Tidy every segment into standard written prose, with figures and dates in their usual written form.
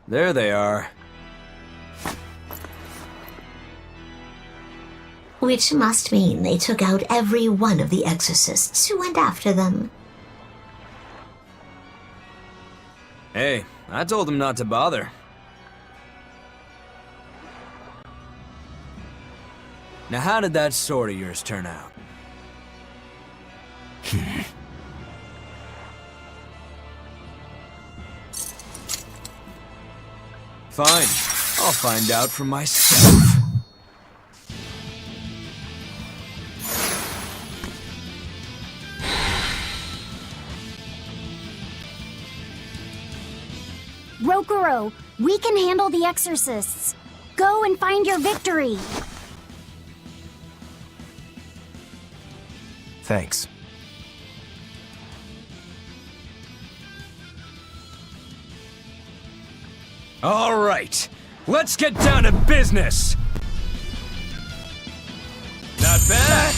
There they are. Which must mean they took out every one of the exorcists who went after them. Hey, I told them not to bother. Now how did that sword of yours turn out? Fine, I'll find out for myself. Rokuro, we can handle the exorcists. Go and find your victory. Thanks. All right, let's get down to business. Not bad.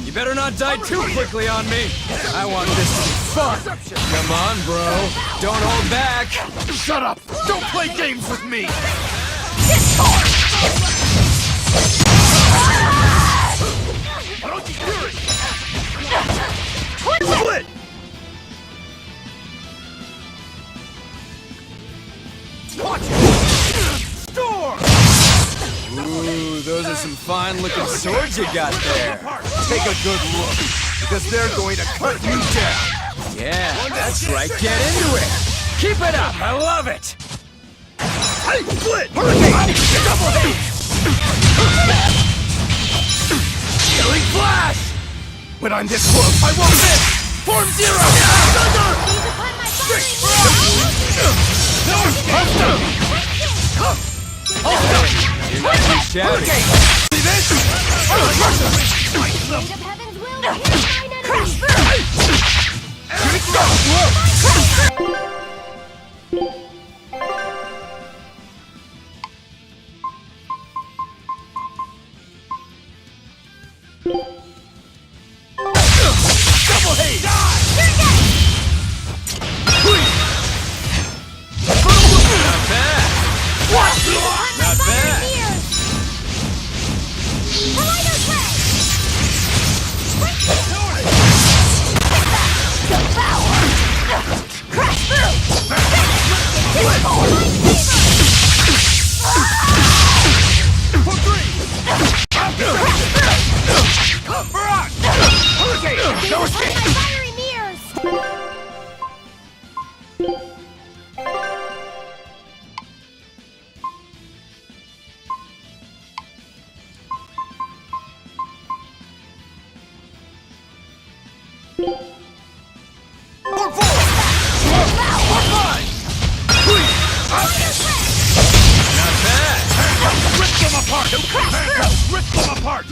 You better not die too quickly on me. I want this to be fun. Come on, bro. Don't hold back. Shut up! Don't play games with me! Split! Watch it! Store! Ooh, those are some fine-looking swords you got there. Take a good look, because they're going to cut you down! Yeah, that's right. Get into it. Keep it up. I love it. Hey, split! Hurricane! Double hit! Killing flash. When I'm this close, I won't miss! Form zero! You're not too shabby. See this? No escape! Fiery mirrors!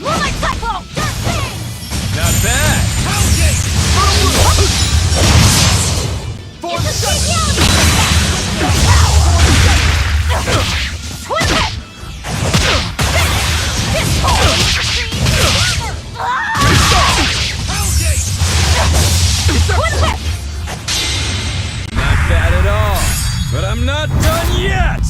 Moonlight Cyclone! Just bang! Not bad. Not bad at all. But I'm not done yet!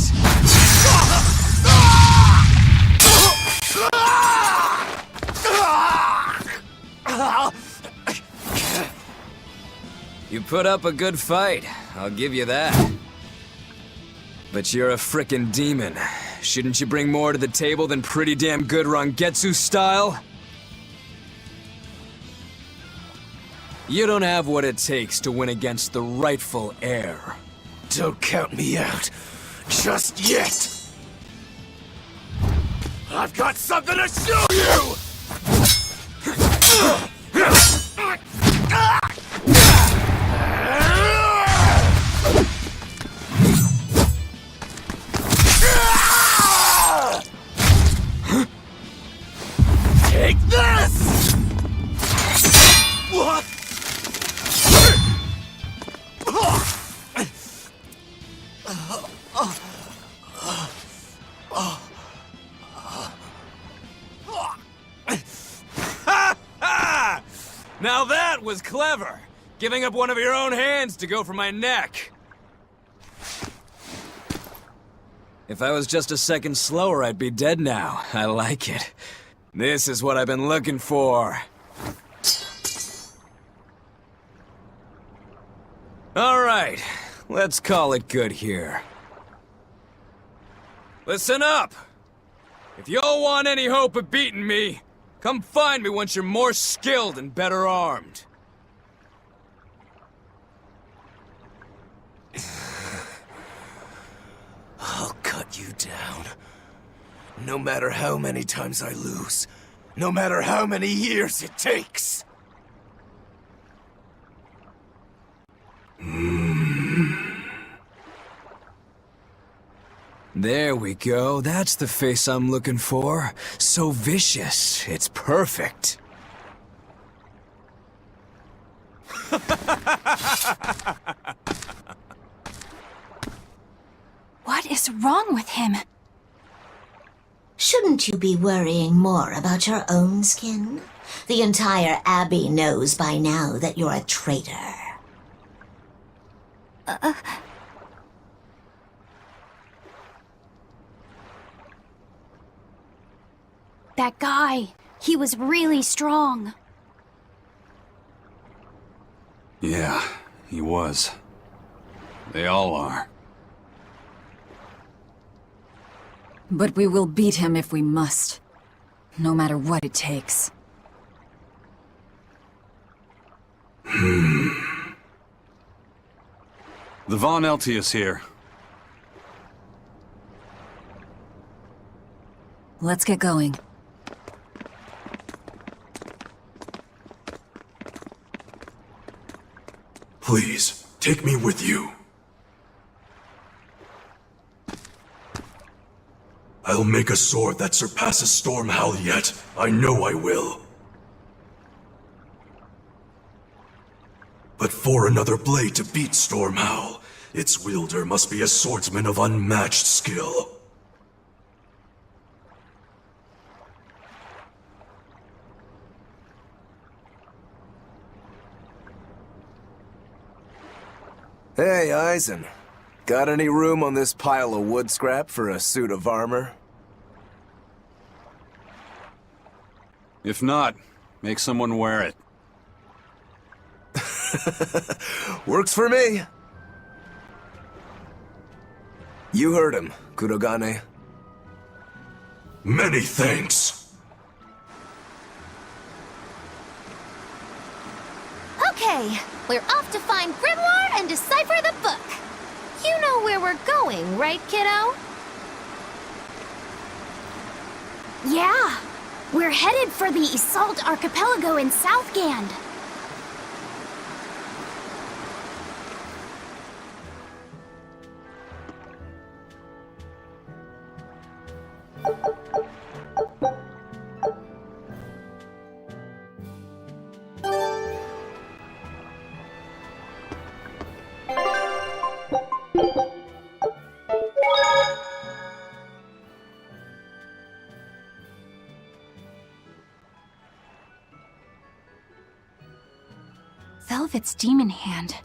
You put up a good fight, I'll give you that. But you're a frickin' demon. Shouldn't you bring more to the table than pretty damn good Rangetsu style? You don't have what it takes to win against the rightful heir. Don't count me out. Just yet. I've got something to show you! Take this! What? Now that was clever! Giving up one of your own hands to go for my neck. If I was just a second slower, I'd be dead now. I like it. This is what I've been looking for. Alright, let's call it good here. Listen up! If y'all want any hope of beating me, come find me once you're more skilled and better armed. I'll cut you down. No matter how many times I lose. No matter how many years it takes. There we go. That's the face I'm looking for. So vicious. It's perfect. What is wrong with him? Shouldn't you be worrying more about your own skin? The entire Abbey knows by now that you're a traitor. That guy, he was really strong. Yeah, he was. They all are. But we will beat him if we must. No matter what it takes. The Von Eltius here. Let's get going. Please, take me with you. I'll make a sword that surpasses Stormhowl yet. I know I will. But for another blade to beat Stormhowl, its wielder must be a swordsman of unmatched skill. Hey, Eisen. Got any room on this pile of wood scrap for a suit of armor? If not, make someone wear it. Works for me. You heard him, Kurogane. Many thanks. Okay, we're off to find Grimoire and decipher the book. You know where we're going, right, kiddo? Yeah, we're headed for the Salt Archipelago in Southgand. Velvet's demon hand.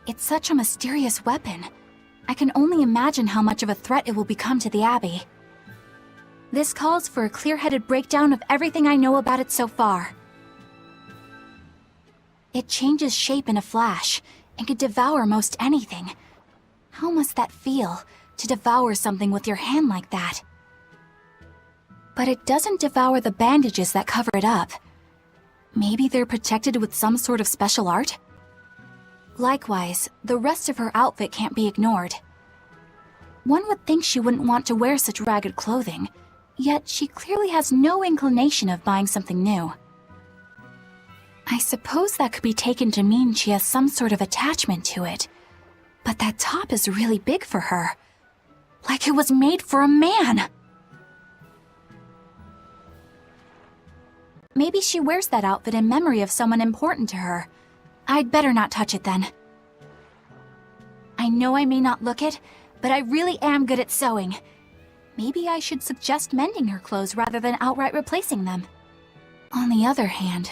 It's such a mysterious weapon. I can only imagine how much of a threat it will become to the Abbey. This calls for a clear-headed breakdown of everything I know about it so far. It changes shape in a flash, and can devour most anything. How must that feel, to devour something with your hand like that? But it doesn't devour the bandages that cover it up. Maybe they're protected with some sort of special art? Likewise, the rest of her outfit can't be ignored. One would think she wouldn't want to wear such ragged clothing, yet she clearly has no inclination of buying something new. I suppose that could be taken to mean she has some sort of attachment to it, but that top is really big for her. Like it was made for a man! Maybe she wears that outfit in memory of someone important to her. I'd better not touch it then. I know I may not look it, but I really am good at sewing. Maybe I should suggest mending her clothes rather than outright replacing them. On the other hand,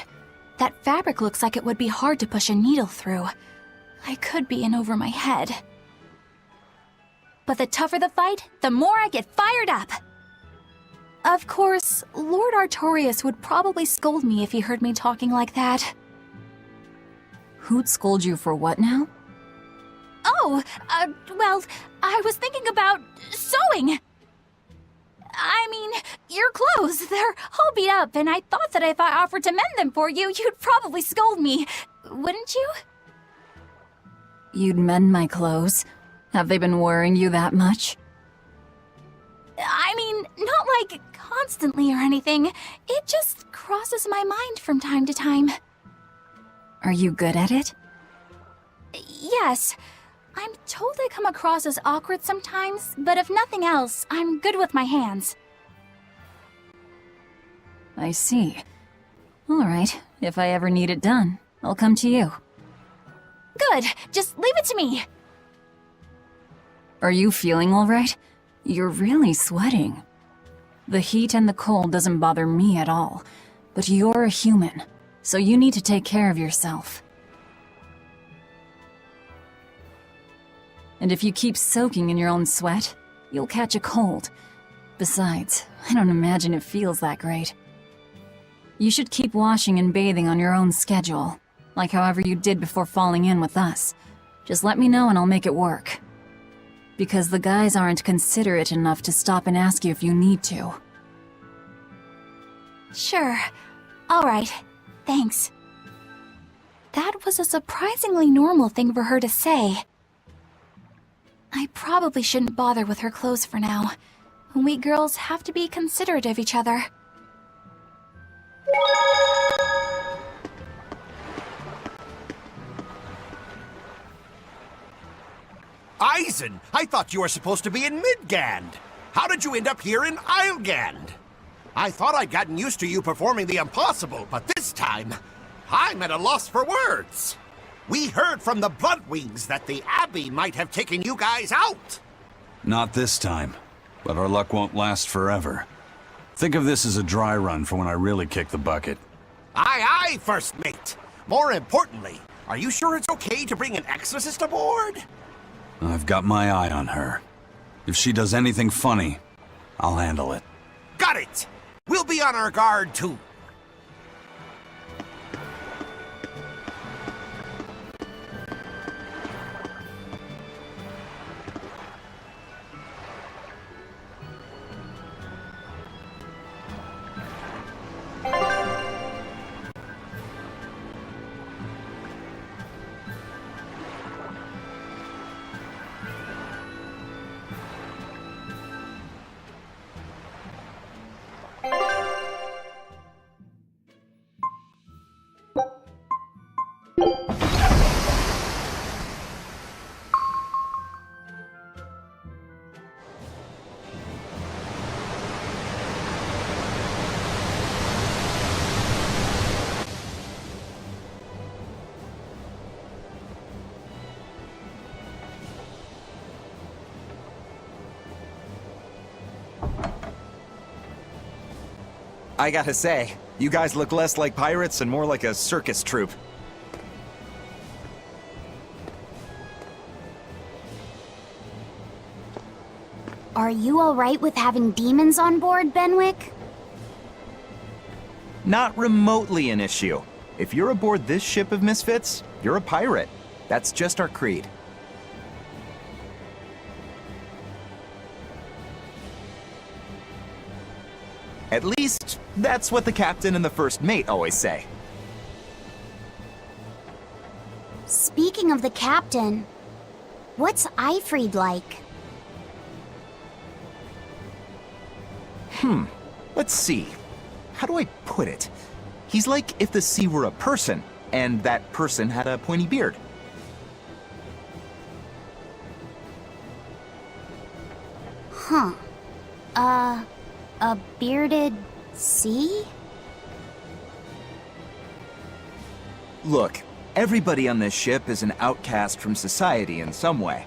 that fabric looks like it would be hard to push a needle through. I could be in over my head. But the tougher the fight, the more I get fired up! Of course, Lord Artorias would probably scold me if he heard me talking like that. Who'd scold you for what now? Oh, well, I was thinking about sewing. I mean, your clothes, they're all beat up, and I thought that if I offered to mend them for you, you'd probably scold me. Wouldn't you? You'd mend my clothes? Have they been worrying you that much? I mean, not like constantly or anything. It just crosses my mind from time to time. Are you good at it? Yes. I'm told I come across as awkward sometimes, but if nothing else, I'm good with my hands. I see. All right, if I ever need it done, I'll come to you. Good. Just leave it to me. Are you feeling all right? You're really sweating. The heat and the cold doesn't bother me at all, but you're a human, so you need to take care of yourself. And if you keep soaking in your own sweat, you'll catch a cold. Besides, I don't imagine it feels that great. You should keep washing and bathing on your own schedule, like however you did before falling in with us. Just let me know and I'll make it work. Because the guys aren't considerate enough to stop and ask you if you need to. Sure. All right. Thanks. That was a surprisingly normal thing for her to say. I probably shouldn't bother with her clothes for now. We girls have to be considerate of each other. Eisen, I thought you were supposed to be in Midgand. How did you end up here in Islegand? I thought I'd gotten used to you performing the impossible, but this time, I'm at a loss for words. We heard from the Bloodwings that the Abbey might have taken you guys out. Not this time, but our luck won't last forever. Think of this as a dry run for when I really kick the bucket. Aye, aye, First Mate. More importantly, are you sure it's okay to bring an exorcist aboard? I've got my eye on her. If she does anything funny, I'll handle it. Got it! We'll be on our guard, too. I gotta say, you guys look less like pirates and more like a circus troupe. Are you alright with having demons on board, Benwick? Not remotely an issue. If you're aboard this ship of misfits, you're a pirate. That's just our creed. At least, that's what the captain and the first mate always say. Speaking of the captain, what's Eifried like? Let's see. How do I put it? He's like if the sea were a person, and that person had a pointy beard. Huh. A bearded sea? Look, everybody on this ship is an outcast from society in some way.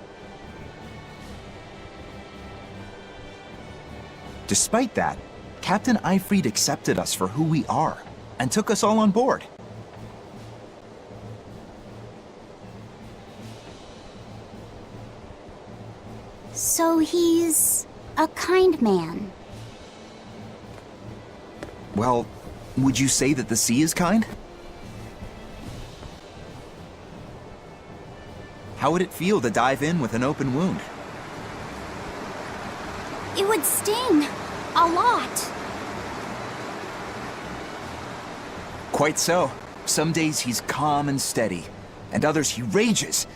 Despite that, Captain Eifried accepted us for who we are, and took us all on board. So he's a kind man. Well, would you say that the sea is kind? How would it feel to dive in with an open wound? It would sting. A lot. Quite so. Some days he's calm and steady, and others he rages.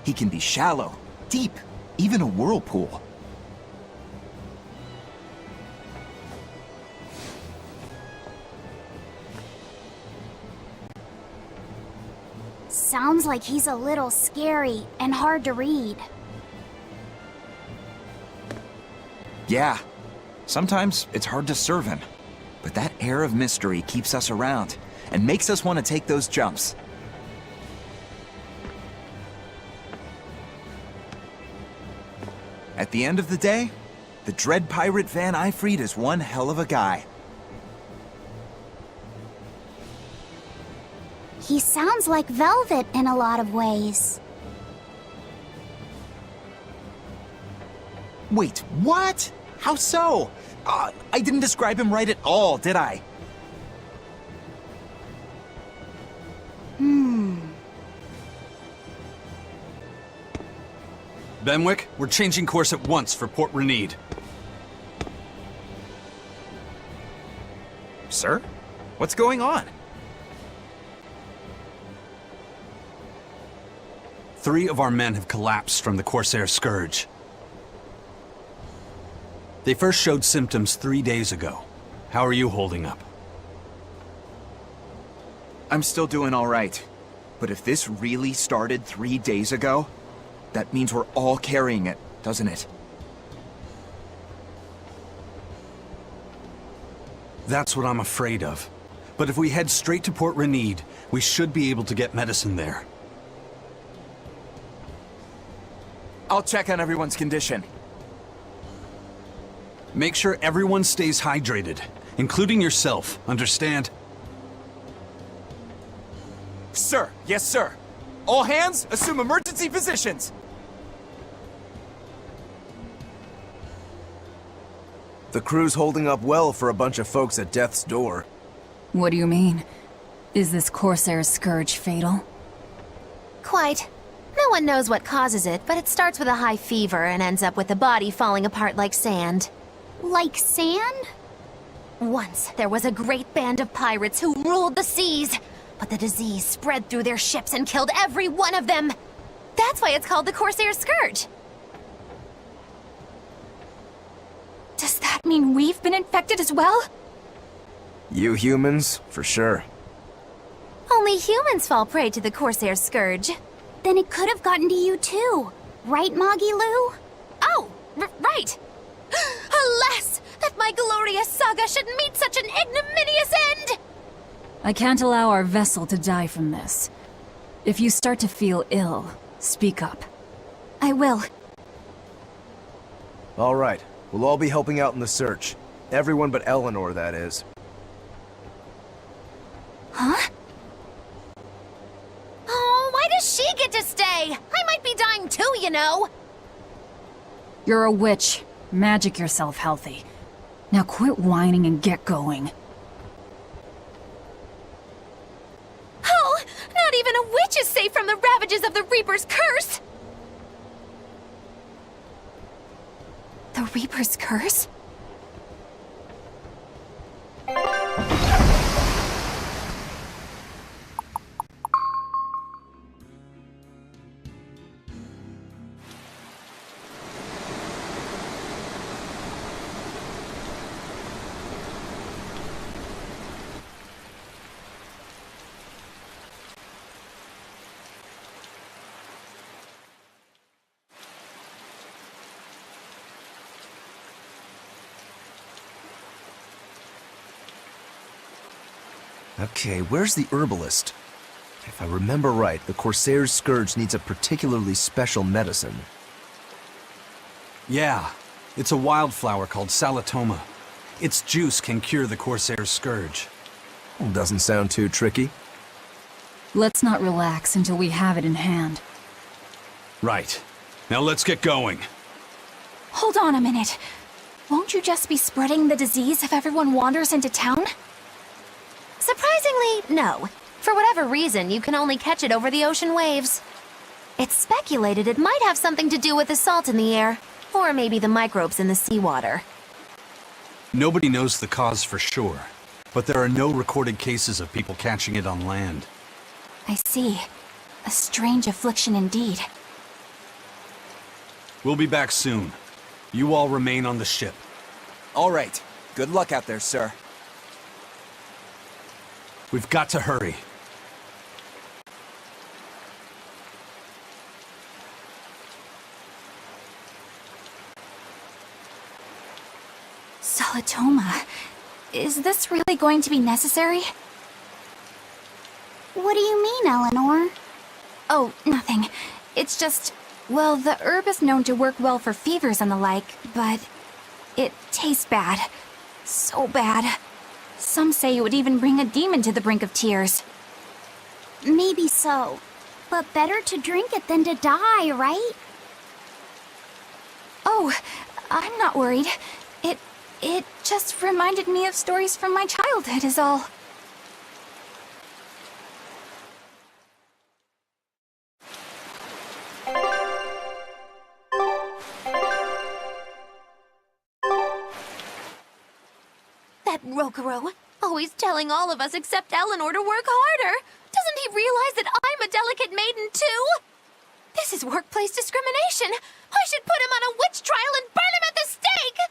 He can be shallow, deep, even a whirlpool. Sounds like he's a little scary and hard to read. Yeah, sometimes it's hard to serve him, but that air of mystery keeps us around and makes us want to take those jumps. At the end of the day, the dread pirate Van Eifried is one hell of a guy. He sounds like velvet in a lot of ways. Wait, what? How so? I didn't describe him right at all, did I? Benwick, we're changing course at once for Port Renede. Sir? What's going on? 3 of our men have collapsed from the Corsair Scourge. They first showed symptoms 3 days ago. How are you holding up? I'm still doing all right. But if this really started 3 days ago, that means we're all carrying it, doesn't it? That's what I'm afraid of. But if we head straight to Port Renede, we should be able to get medicine there. I'll check on everyone's condition. Make sure everyone stays hydrated, including yourself, understand? Sir, yes sir. All hands, assume emergency positions. The crew's holding up well for a bunch of folks at death's door. What do you mean? Is this Corsair Scourge fatal? Quite. No one knows what causes it, but it starts with a high fever and ends up with the body falling apart like sand. Like sand? Once, there was a great band of pirates who ruled the seas, but the disease spread through their ships and killed every one of them. That's why it's called the Corsair Scourge. Does that mean we've been infected as well? You humans, for sure. Only humans fall prey to the Corsair Scourge. Then it could have gotten to you too. Right, Moggy Lou? Oh, right. Alas, that my glorious saga should meet such an ignominious end! I can't allow our vessel to die from this. If you start to feel ill, speak up. I will. All right, we'll all be helping out in the search. Everyone but Eleanor, that is. You're a witch. Magic yourself healthy. Now quit whining and get going. Oh, not even a witch is safe from the ravages of the Reaper's curse! The Reaper's curse? Okay, where's the herbalist? If I remember right, the Corsair's Scourge needs a particularly special medicine. Yeah, it's a wildflower called Salatoma. Its juice can cure the Corsair's Scourge. Doesn't sound too tricky. Let's not relax until we have it in hand. Right. Now let's get going. Hold on a minute. Won't you just be spreading the disease if everyone wanders into town? Surprisingly, no. For whatever reason, you can only catch it over the ocean waves. It's speculated it might have something to do with the salt in the air, or maybe the microbes in the seawater. Nobody knows the cause for sure, but there are no recorded cases of people catching it on land. I see. A strange affliction indeed. We'll be back soon. You all remain on the ship. All right. Good luck out there, sir. We've got to hurry. Salatoma. Is this really going to be necessary? What do you mean, Eleanor? Oh, nothing. It's just... Well, the herb is known to work well for fevers and the like, but... it tastes bad. So bad. Some say it would even bring a demon to the brink of tears. Maybe so. But better to drink it than to die, right? Oh, I'm not worried. It just reminded me of stories from my childhood is all. That Rokuro, always telling all of us except Eleanor to work harder. Doesn't he realize that I'm a delicate maiden too? This is workplace discrimination. I should put him on a witch trial and burn him at the stake!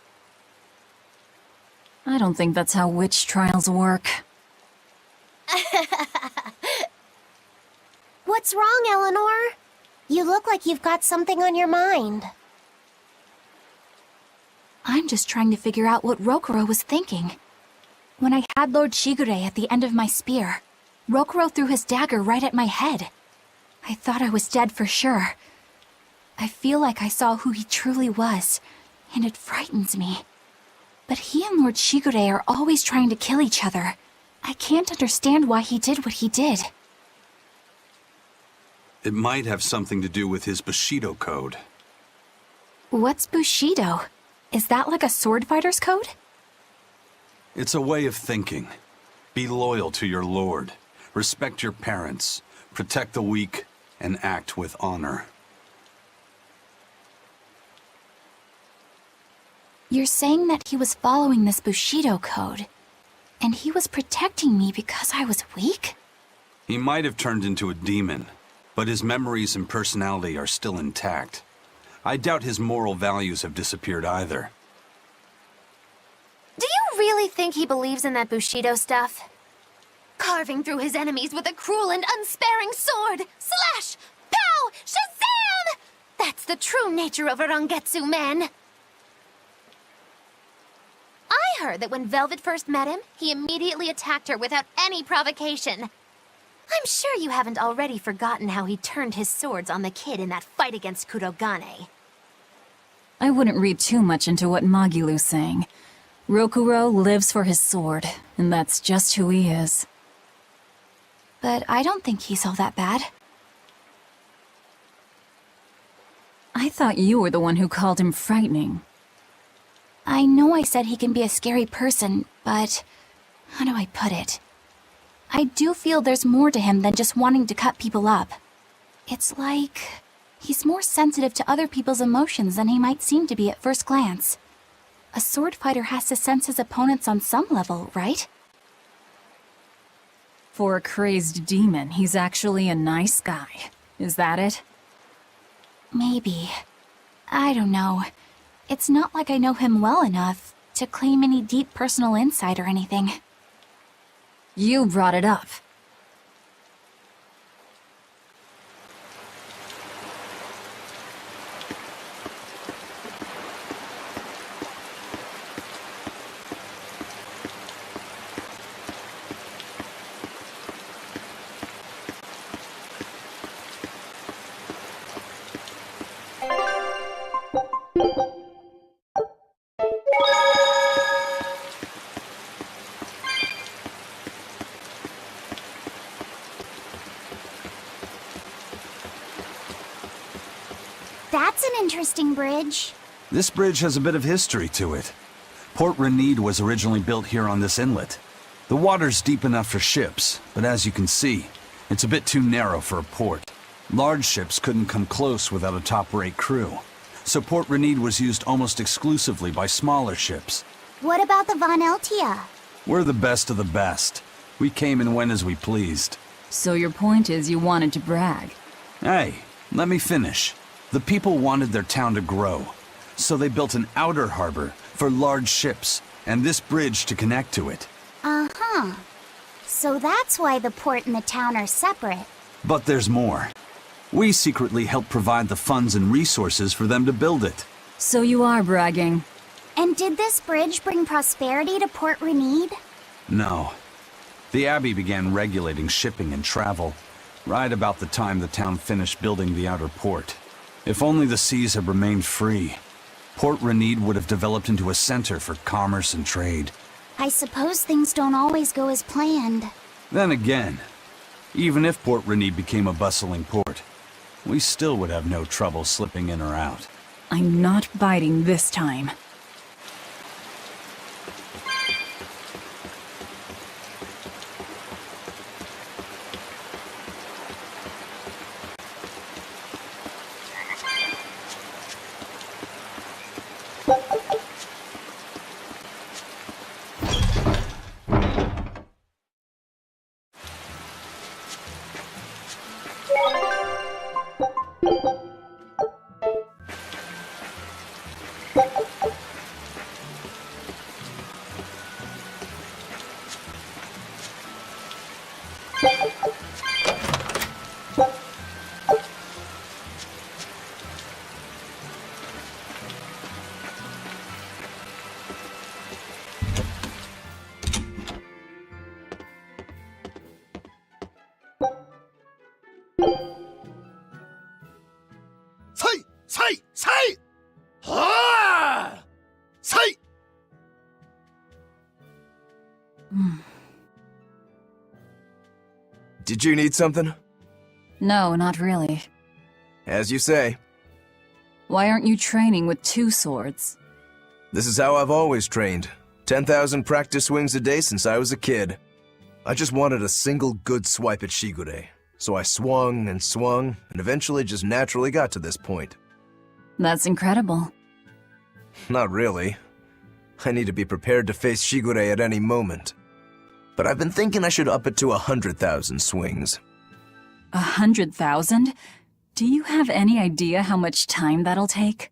I don't think that's how witch trials work. What's wrong, Eleanor? You look like you've got something on your mind. I'm just trying to figure out what Rokuro was thinking. When I had Lord Shigure at the end of my spear, Rokuro threw his dagger right at my head. I thought I was dead for sure. I feel like I saw who he truly was, and it frightens me. But he and Lord Shigure are always trying to kill each other. I can't understand why he did what he did. It might have something to do with his Bushido code. What's Bushido? Is that like a sword fighter's code? It's a way of thinking. Be loyal to your lord. Respect your parents. Protect the weak. And act with honor. You're saying that he was following this Bushido code, and he was protecting me because I was weak? He might have turned into a demon, but his memories and personality are still intact. I doubt his moral values have disappeared either. Do you really think he believes in that Bushido stuff? Carving through his enemies with a cruel and unsparing sword! Slash! Pow! Shazam! That's the true nature of a Rangetsu man! I heard that when Velvet first met him, he immediately attacked her without any provocation. I'm sure you haven't already forgotten how he turned his swords on the kid in that fight against Kurogane. I wouldn't read too much into what Magilu's saying. Rokuro lives for his sword, and that's just who he is. But I don't think he's all that bad. I thought you were the one who called him frightening. I know I said he can be a scary person, but how do I put it? I do feel there's more to him than just wanting to cut people up. It's like he's more sensitive to other people's emotions than he might seem to be at first glance. A sword fighter has to sense his opponents on some level, right? For a crazed demon, he's actually a nice guy. Is that it? Maybe. I don't know. It's not like I know him well enough to claim any deep personal insight or anything. You brought it up. That's an interesting bridge. This bridge has a bit of history to it. Port Renede was originally built here on this inlet. The water's deep enough for ships, but as you can see, it's a bit too narrow for a port. Large ships couldn't come close without a top-rate crew, so Port Renede was used almost exclusively by smaller ships. What about the Von Eltia? We're the best of the best. We came and went as we pleased. So your point is you wanted to brag? Hey, let me finish. The people wanted their town to grow, so they built an outer harbor for large ships, and this bridge to connect to it. Uh-huh. So that's why the port and the town are separate. But there's more. We secretly helped provide the funds and resources for them to build it. So you are bragging. And did this bridge bring prosperity to Port Renede? No. The Abbey began regulating shipping and travel, right about the time the town finished building the outer port. If only the seas had remained free, Port Renede would have developed into a center for commerce and trade. I suppose things don't always go as planned. Then again, even if Port Renede became a bustling port, we still would have no trouble slipping in or out. I'm not biting this time. Did you need something? No, not really. As you say. Why aren't you training with 2 swords? This is how I've always trained. 10,000 practice swings a day since I was a kid. I just wanted a single good swipe at Shigure, so I swung, and eventually just naturally got to this point. That's incredible. Not really. I need to be prepared to face Shigure at any moment. But I've been thinking I should up it to 100,000 swings. 100,000? Do you have any idea how much time that'll take?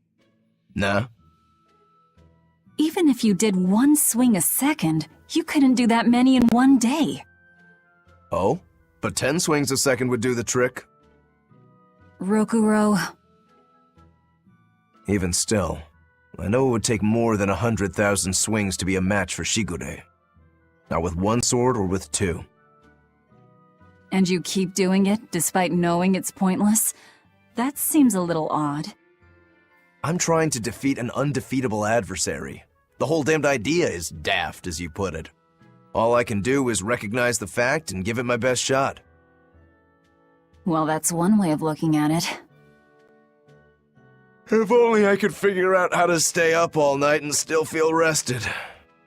Nah. Even if you did 1 swing a second, you couldn't do that many in 1 day. Oh? But 10 swings a second would do the trick. Rokuro. Even still, I know it would take more than 100,000 swings to be a match for Shigure. Not with 1 sword or with 2. And you keep doing it despite knowing it's pointless? That seems a little odd. I'm trying to defeat an undefeatable adversary. The whole damned idea is daft, as you put it. All I can do is recognize the fact and give it my best shot. Well, that's one way of looking at it. If only I could figure out how to stay up all night and still feel rested.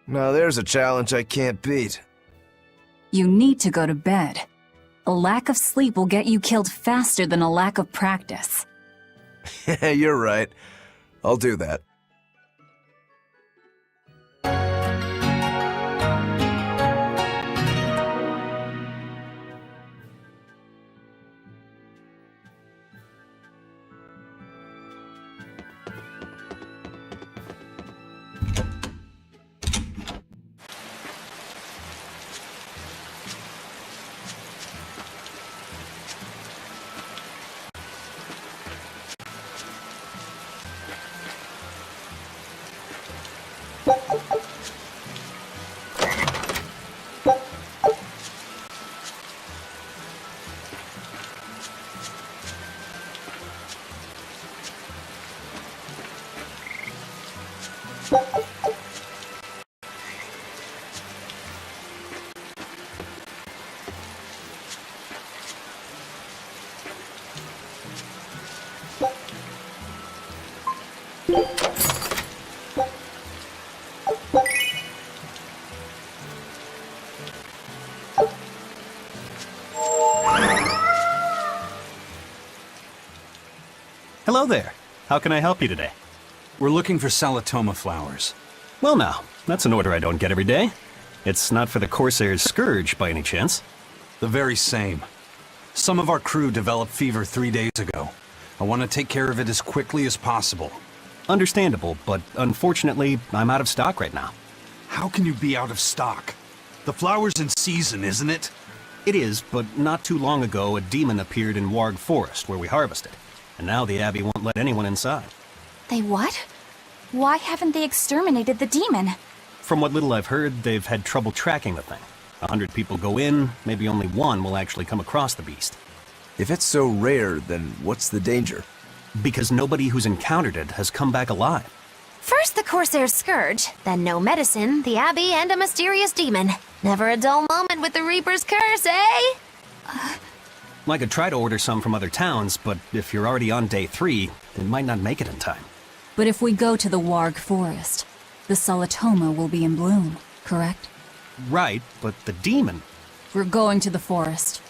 Now there's a challenge I can't beat. You need to go to bed. A lack of sleep will get you killed faster than a lack of practice. You're right. I'll do that. Hello there. How can I help you today? We're looking for Salatoma flowers. Well now, that's an order I don't get every day. It's not for the Corsair's Scourge, by any chance? The very same. Some of our crew developed fever 3 days ago. I want to take care of it as quickly as possible. Understandable, but unfortunately, I'm out of stock right now. How can you be out of stock? The flower's in season, isn't it? It is, but not too long ago, a demon appeared in Warg Forest, where we harvested. And now the Abbey won't let anyone inside. They what? Why haven't they exterminated the demon? From what little I've heard, they've had trouble tracking the thing. 100 people go in, maybe only one will actually come across the beast. If it's so rare, then what's the danger? Because nobody who's encountered it has come back alive. First the Corsair's Scourge, then no medicine, the Abbey, and a mysterious demon. Never a dull moment with the Reaper's Curse, eh? I could try to order some from other towns, but if you're already on day 3, it might not make it in time. But if we go to the Warg Forest, the Salatoma will be in bloom, correct? Right, but the demon... We're going to the forest.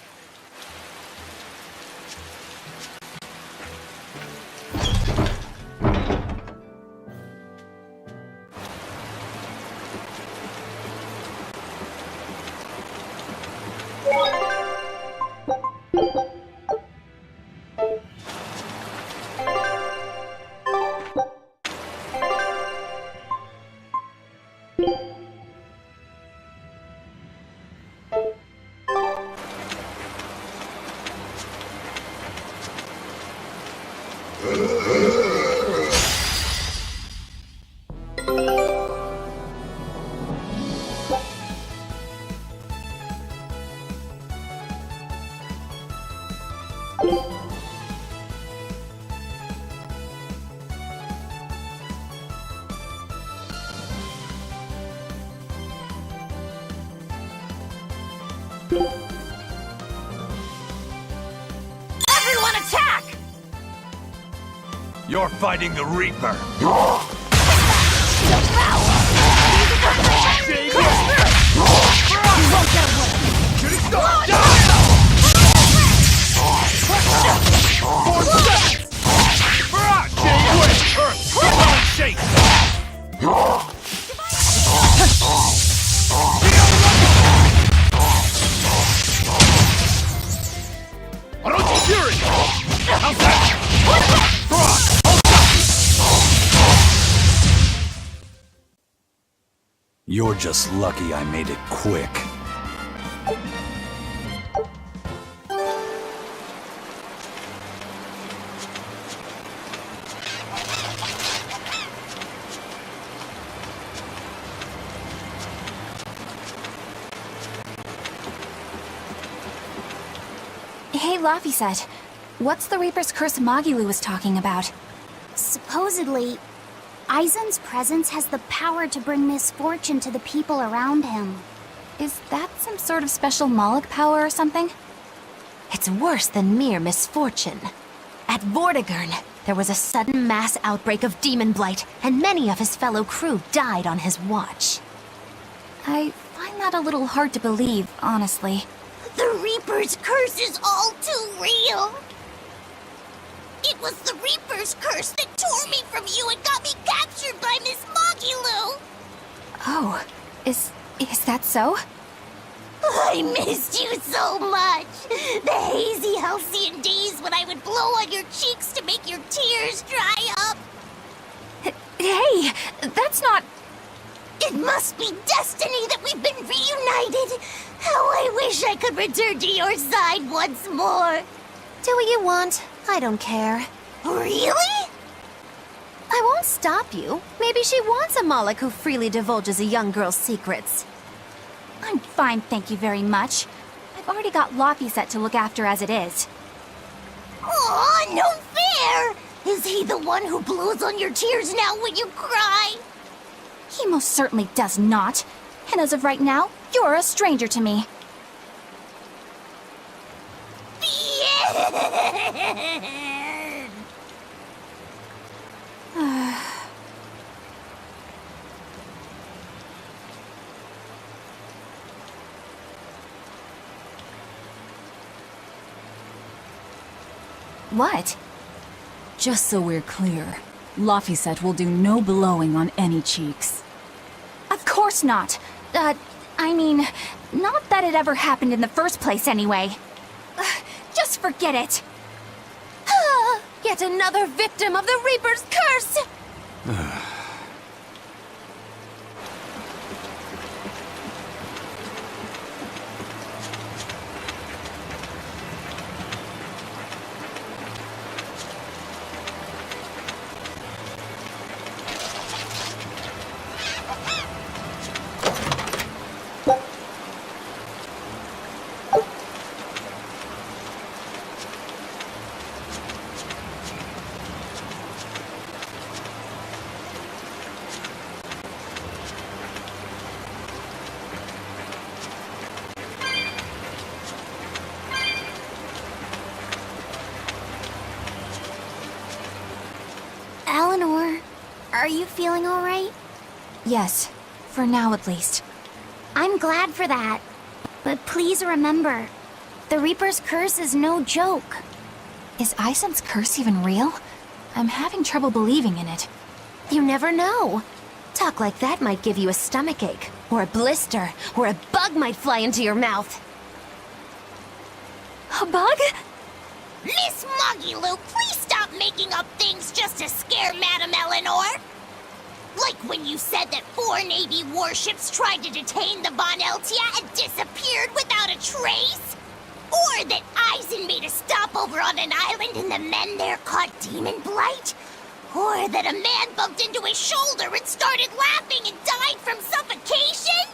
Everyone attack! You're fighting the Reaper. You're just lucky I made it quick. Hey, Laphicet, what's the Reaper's Curse Magilu was talking about? Supposedly, Aizen's presence has the power to bring misfortune to the people around him. Is that some sort of special Moloch power or something? It's worse than mere misfortune. At Vortigern, there was a sudden mass outbreak of demon blight, and many of his fellow crew died on his watch. I find that a little hard to believe, honestly. The Reaper's curse is all too real. It was the Reaper's curse that tore me from you and got me captured by Miss Mogiloo. Oh, is that so? I missed you so much. The hazy halcyon days when I would blow on your cheeks to make your tears dry up. Hey, that's not... It must be destiny that we've been reunited. How I wish I could return to your side once more. Do what you want. I don't care. Really? I won't stop you. Maybe she wants a Moloch who freely divulges a young girl's secrets. I'm fine, thank you very much. I've already got Laphicet to look after as it is. Aw, no fair! Is he the one who blows on your tears now when you cry? He most certainly does not. And as of right now, you're a stranger to me. What? Just so we're clear, Laphicet will do no blowing on any cheeks. Of course not. I mean, not that it ever happened in the first place anyway. Just forget it. Yet another victim of the Reaper's curse! Eleanor, are you feeling all right? Yes, for now at least. I'm glad for that. But please remember, the Reaper's curse is no joke. Is Aizen's curse even real? I'm having trouble believing in it. You never know. Talk like that might give you a stomachache, or a blister, or a bug might fly into your mouth. A bug? Miss Mogiloo, please stop making up things just to scare Madame Eleanor. Like when you said that 4 Navy warships tried to detain the Von Eltia and disappeared without a trace? Or that Aizen made a stopover on an island and the men there caught demon blight? Or that a man bumped into his shoulder and started laughing and died from suffocation?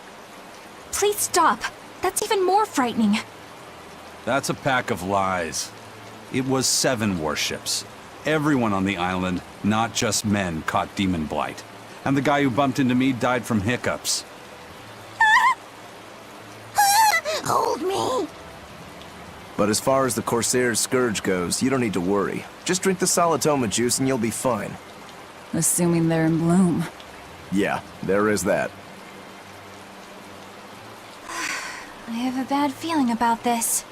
Please stop. That's even more frightening. That's a pack of lies. It was 7 warships. Everyone on the island, not just men, caught demon blight. And the guy who bumped into me died from hiccups. Hold me. But as far as the Corsair's Scourge goes, you don't need to worry. Just drink the Solitoma juice and you'll be fine. Assuming they're in bloom. Yeah, there is that. I have a bad feeling about this.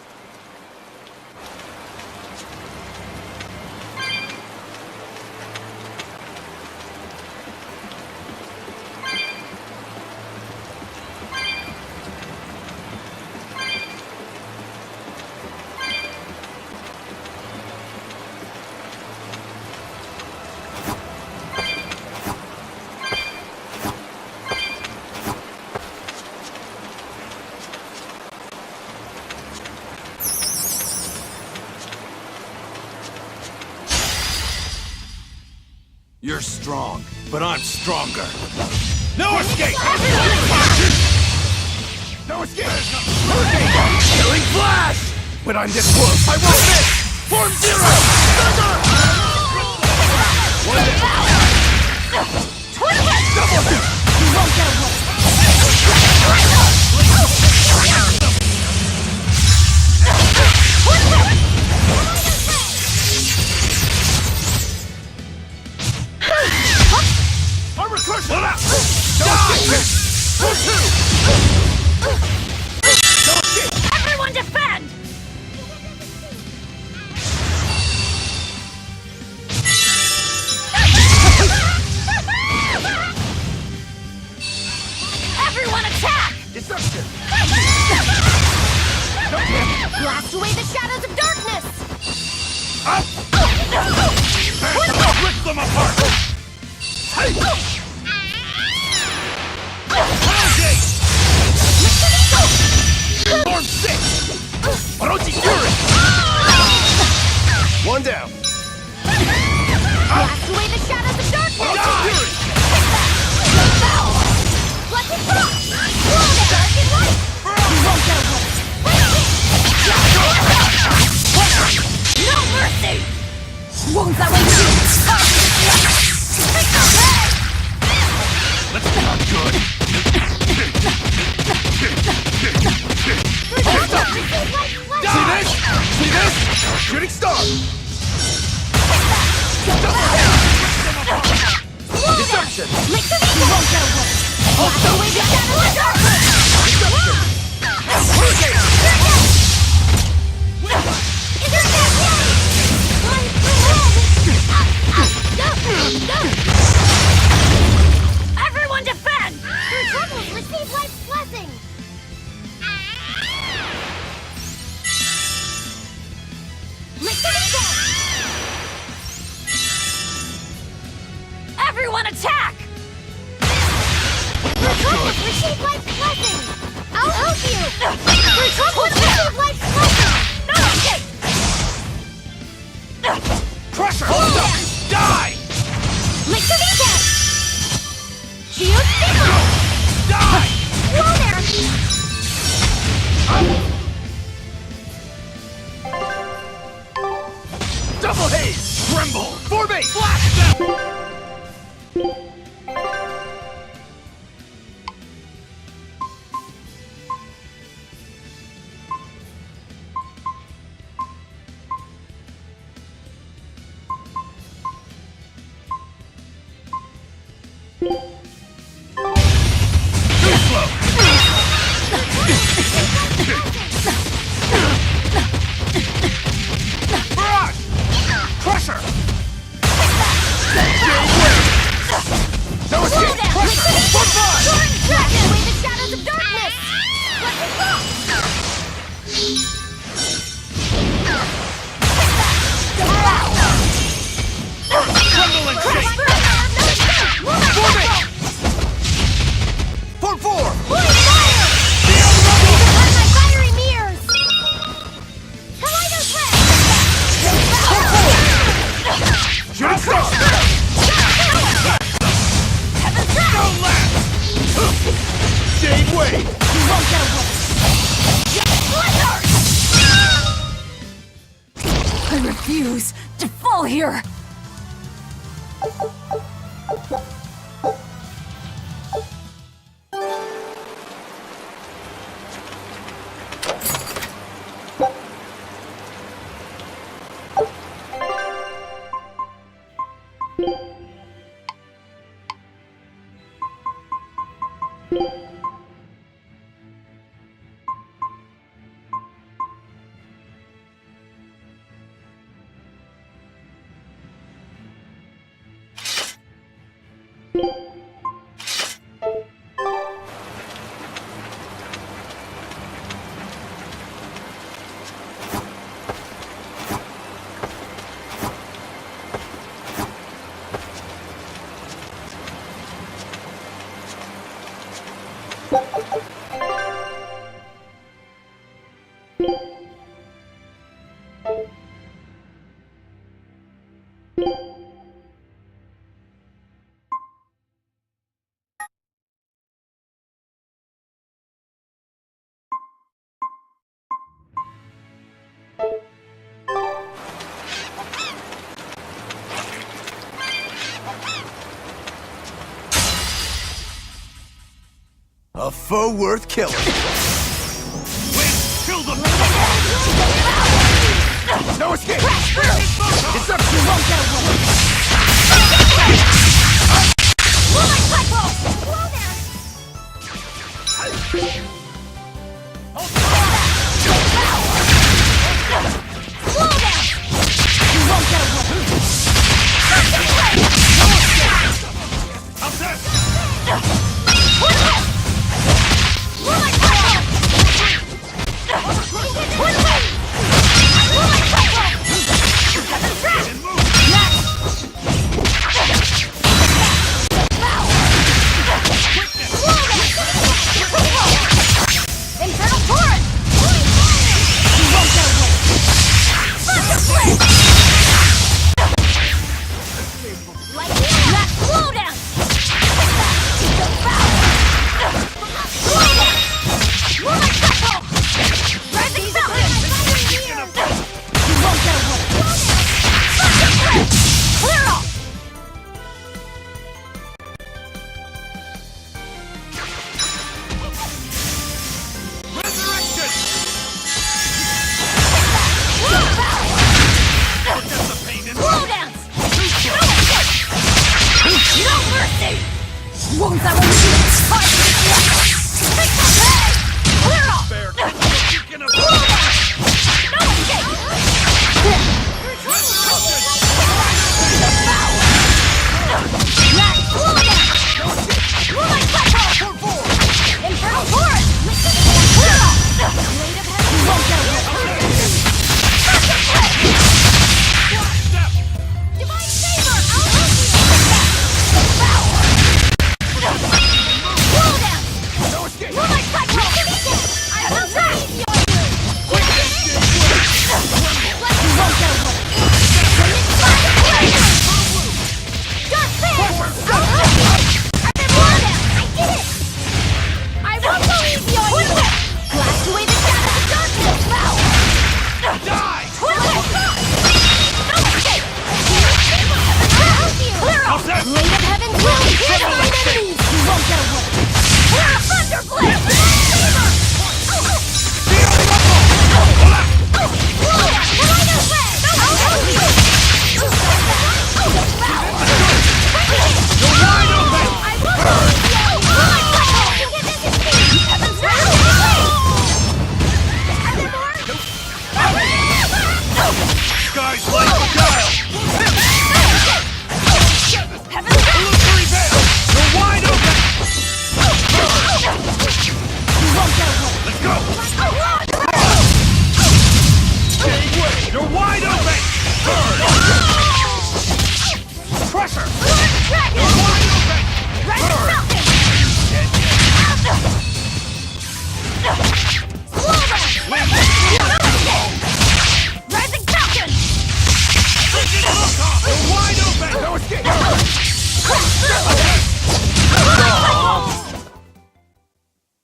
You're strong, but I'm stronger. No escape! No escape! Killing flash! When I'm this close, I won't miss! Form 0! You won't get away. attack! Deception! Blast away the shadows of darkness! Rip them apart! Storm 6! Orochi Fury! One down. Blast away the shadows of darkness! Orochi Fury! Let it go! Blow the dark and light! You won't get away! No mercy! Won't that way too? That's not good. See this? See this? Shooting star! Deception! Make the you won't get away! Blast away the shadows of darkness! Hurricane! Everyone defend! Your troubles receive life's blessing! Everyone attack! Your troubles receive life's blessing! I'll help you! Your troubles receive life's blessing! No escape! Crusher! Hold up! Die! Make the weekend! Shield Signal! Die! Whoa there! Double haze! Tremble! Formate! Blast them! Barrage! Crusher! No escape! Crusher! One five! Blast away the shadows of darkness! Let it go! Tremble and shake! Formate! Form 4! Point fire! Behind my fiery mirrors! Kaleidoscope! Shooting star! Don't laugh! Shade wave! You won't get away! I refuse to fall here! A foe worth killing. Kill them! No escape! Deception! Won't get away! Blow my cycle! Blow there! Blow there! You won't get away! I'll test!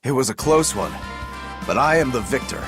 It was a close one, but I am the victor.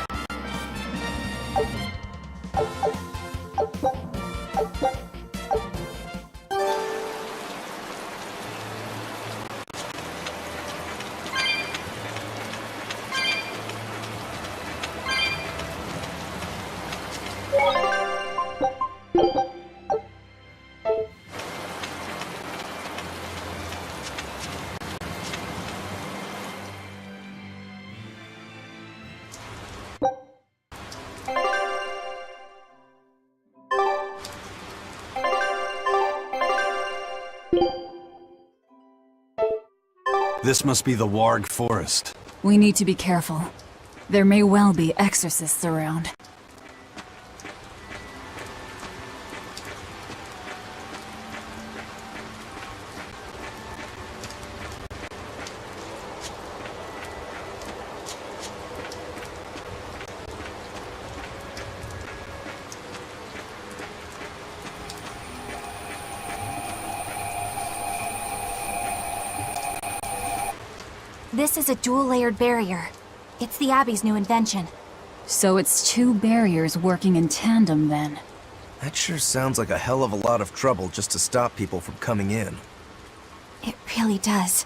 This must be the Warg Forest. We need to be careful. There may well be exorcists around. This is a dual-layered barrier. It's the Abbey's new invention. So it's two barriers working in tandem, then. That sure sounds like a hell of a lot of trouble just to stop people from coming in. It really does.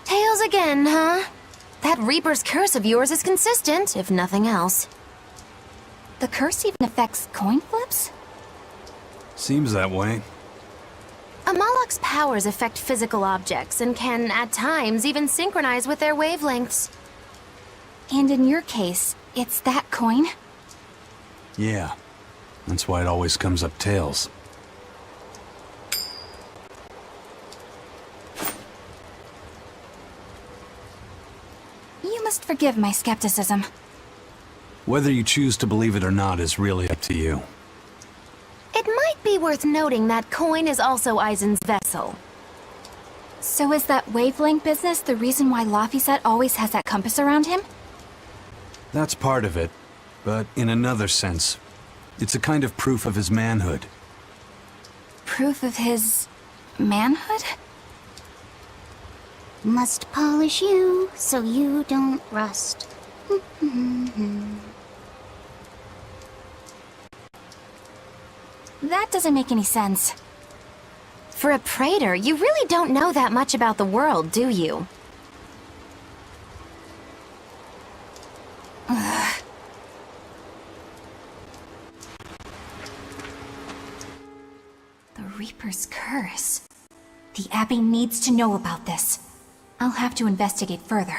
Tails again, huh? That Reaper's curse of yours is consistent, if nothing else. The curse even affects coin flips? Seems that way. Amalok's powers affect physical objects and can, at times, even synchronize with their wavelengths. And in your case, it's that coin? Yeah. That's why it always comes up tails. You must forgive my skepticism. Whether you choose to believe it or not is really up to you. It might be worth noting that coin is also Eisen's vessel. So is that wavelength business the reason why Laphicet always has that compass around him? That's part of it, but in another sense, it's a kind of proof of his manhood. Proof of his... manhood? Must polish you so you don't rust. That doesn't make any sense. For a praetor, you really don't know that much about the world, do you? Ugh. The Reaper's curse. The Abbey needs to know about this. I'll have to investigate further.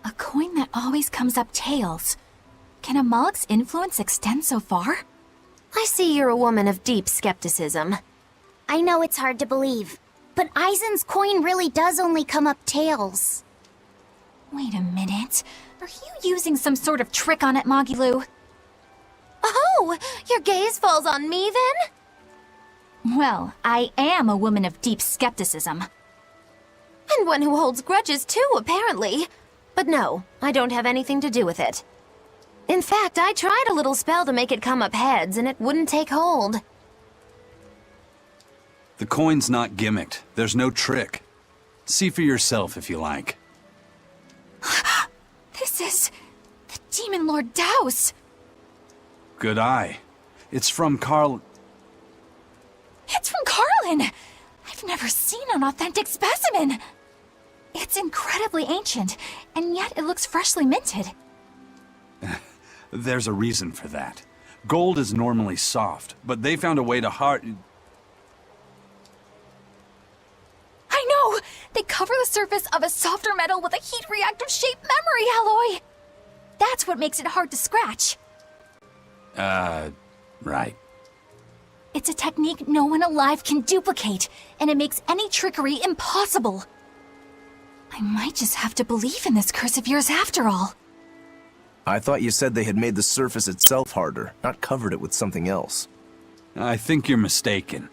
A coin that always comes up tails. Can Amalok's influence extend so far? I see you're a woman of deep skepticism. I know it's hard to believe, but Eisen's coin really does only come up tails. Wait a minute. Are you using some sort of trick on it, Magilu? Oh, your gaze falls on me then? Well, I am a woman of deep skepticism. And one who holds grudges too, apparently. But no, I don't have anything to do with it. In fact, I tried a little spell to make it come up heads, and it wouldn't take hold. The coin's not gimmicked. There's no trick. See for yourself if you like. This is... the Demon Lord Daos! Good eye. It's from Carl... It's from Carlin! I've never seen an authentic specimen! It's incredibly ancient, and yet it looks freshly minted. There's a reason for that. Gold is normally soft, but they found a way to I know! They cover the surface of a softer metal with a heat-reactive shape memory alloy! That's what makes it hard to scratch. Right. It's a technique no one alive can duplicate, and it makes any trickery impossible. I might just have to believe in this curse of yours after all. I thought you said they had made the surface itself harder, not covered it with something else. I think you're mistaken.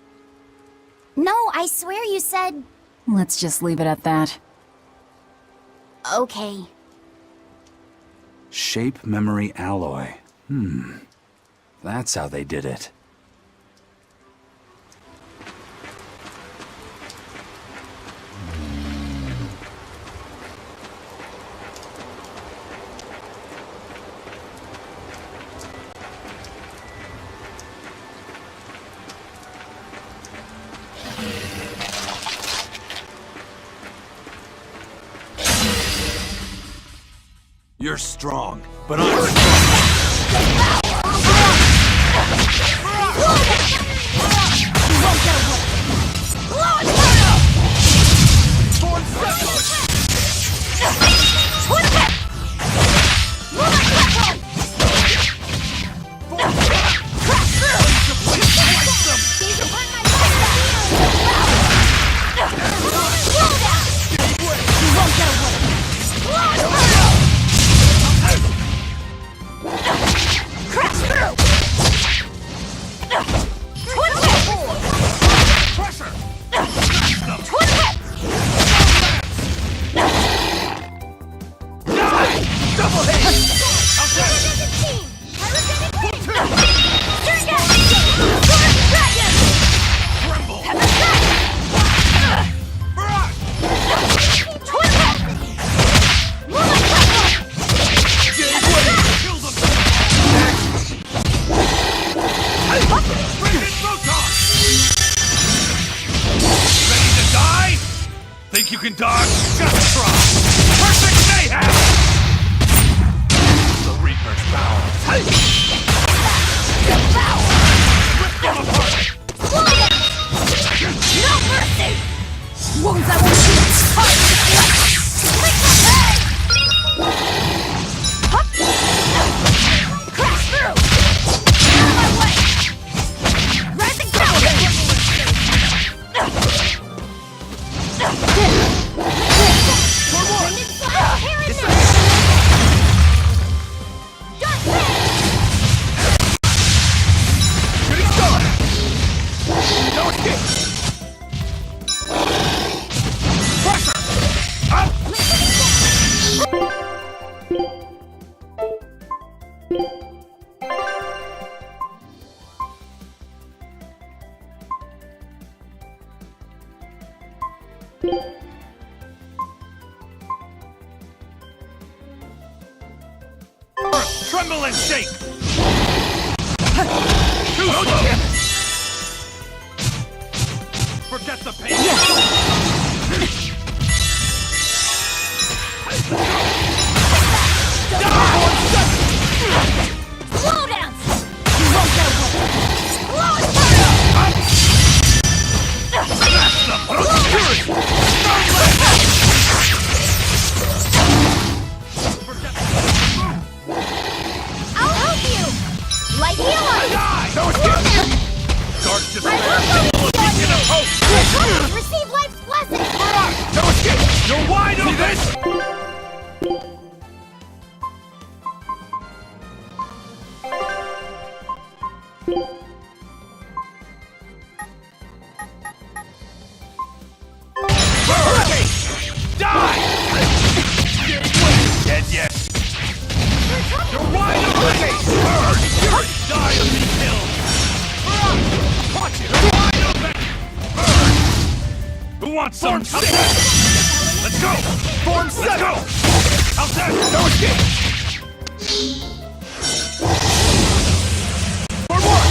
No, I swear you said... Let's just leave it at that. Okay. Shape memory alloy. That's how they did it. You're strong, but I'm strong. Think you can dodge? Just try! Perfect mayhem! The Reaper's power! Rip them apart! No mercy! Wounds I won't heal! Hard to crash through! Out of my way! Rising power! Tremble and shake! Too slow! Forget the pain! Slowdowns! You won't get away! Slow and That's the fury! I'll help you! Light healer! Die! No escape! Dark despair! Beacon of hope! Receive life's blessing! No escape! You're wide open! Die! Dead yet? You're wide open! Burn! Die or be killed! Watch it! You're wide open! Burn! Who wants some? Let's go! Form 7! Let's go! How's that? No escape! For more!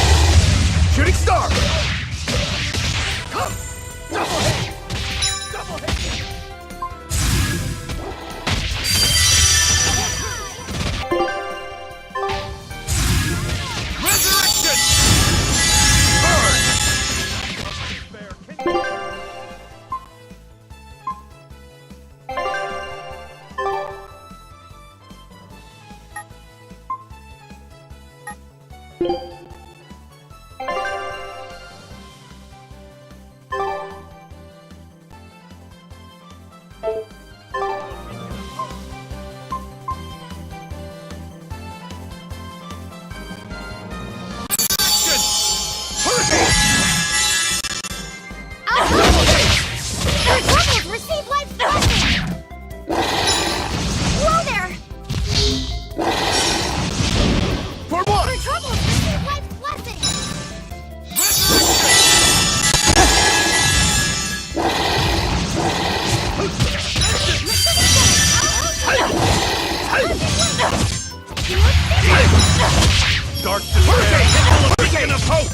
beacon of hope!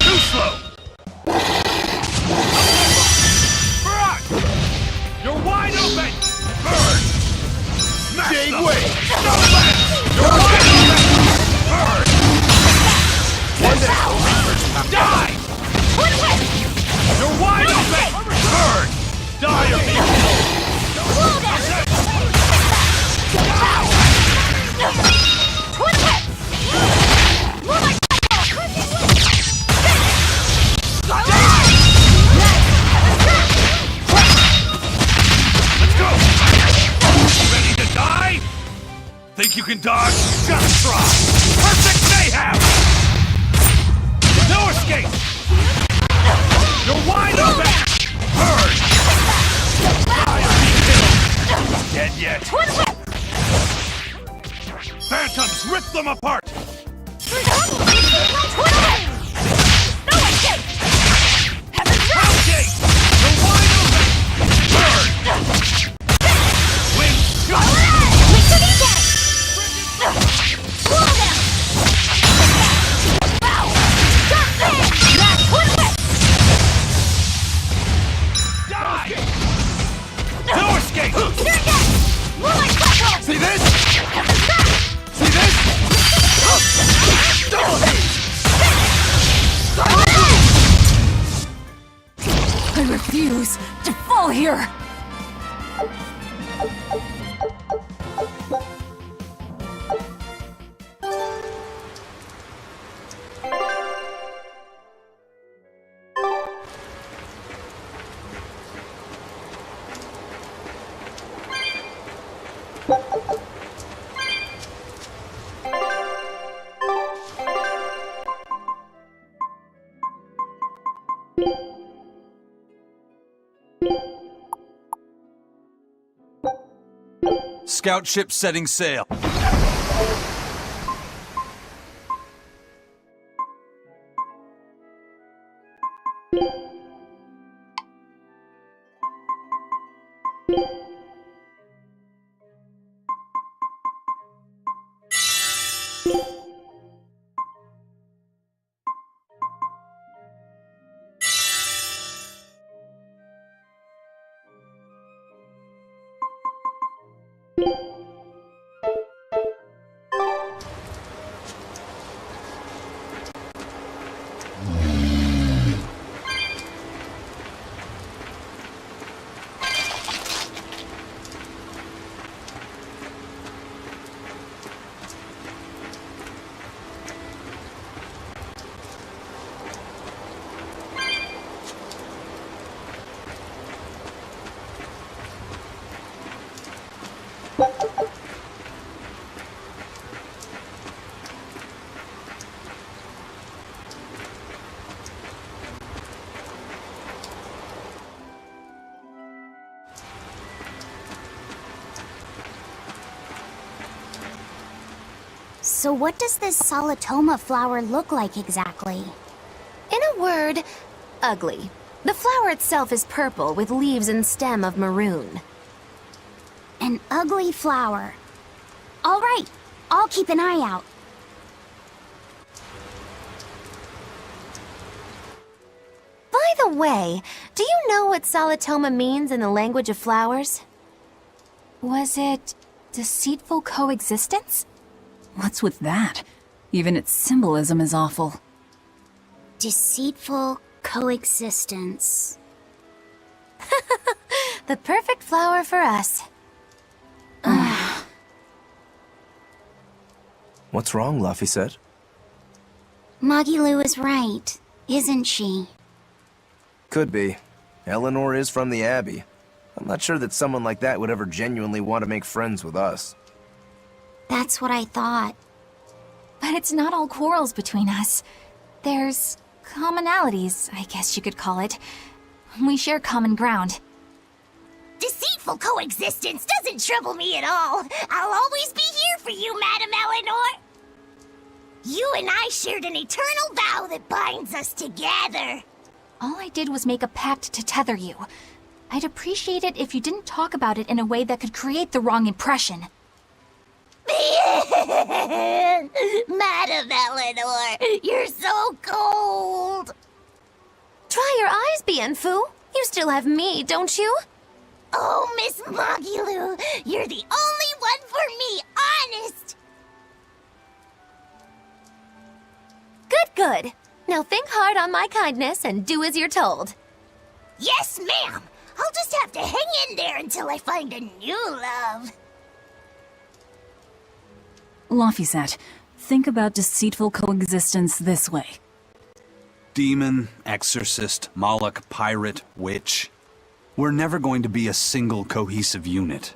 Too slow! Barrage! You're wide open! Burn! Smash them! No less! You're wide open! Burn! Die! You're wide open! Burn! Die or be killed! Let's go! Ready to die? Think you can dodge? Just try! Perfect mayhem! No escape! You're wide open! Burn! Die or be killed! Dead yet? Phantoms, rip them apart! Hellgate! You're wide open! Burn! Wing shot! Die! No escape! See this? See this? Double hit! I refuse to fall here! Scout ship setting sail. So what does this Solitoma flower look like exactly? In a word, ugly. The flower itself is purple with leaves and stem of maroon. An ugly flower. All right, I'll keep an eye out. By the way, do you know what Solitoma means in the language of flowers? Was it deceitful coexistence? What's with that? Even its symbolism is awful. Deceitful coexistence. The perfect flower for us. What's wrong, Luffy said? Magilu is right, isn't she? Could be. Eleanor is from the Abbey. I'm not sure that someone like that would ever genuinely want to make friends with us. That's what I thought. But it's not all quarrels between us. There's commonalities, I guess you could call it. We share common ground. Deceitful coexistence doesn't trouble me at all. I'll always be here for you, Madam Eleanor. You and I shared an eternal vow that binds us together. All I did was make a pact to tether you. I'd appreciate it if you didn't talk about it in a way that could create the wrong impression. Madam Eleanor, you're so cold. Try your eyes, Bien-Fu. You still have me, don't you? Oh, Miss Moggy-Loo, you're the only one for me, honest. Good. Now think hard on my kindness and do as you're told. Yes, ma'am. I'll just have to hang in there until I find a new love. Laphicet, think about deceitful coexistence this way. Demon, exorcist, Moloch, pirate, witch. We're never going to be a single cohesive unit.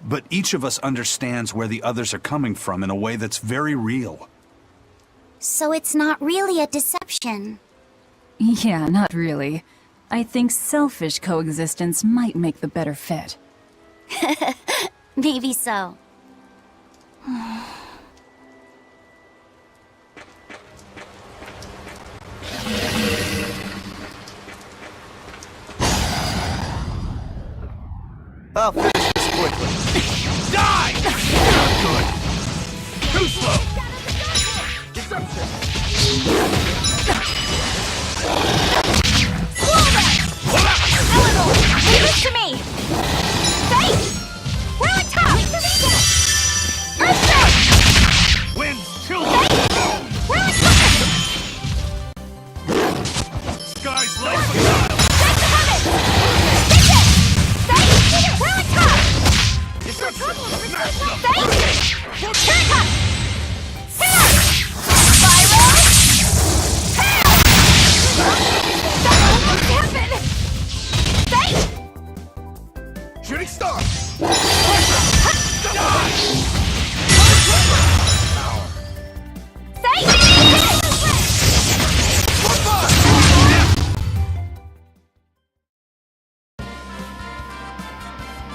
But each of us understands where the others are coming from in a way that's very real. So it's not really a deception. Yeah, not really. I think selfish coexistence might make the better fit. Maybe so. I'll finish this quickly. Die! Not good. Too slow. Leave this to me! Face! We're on top! Earthquake! Wind's children. We're on top! Sky's light for child. Face the heavens! Stick it! Face! We're on top! It's a trouble. Face! Here it comes! Hammer! Spiral! Pow! That almost happened! Face! Shooting star.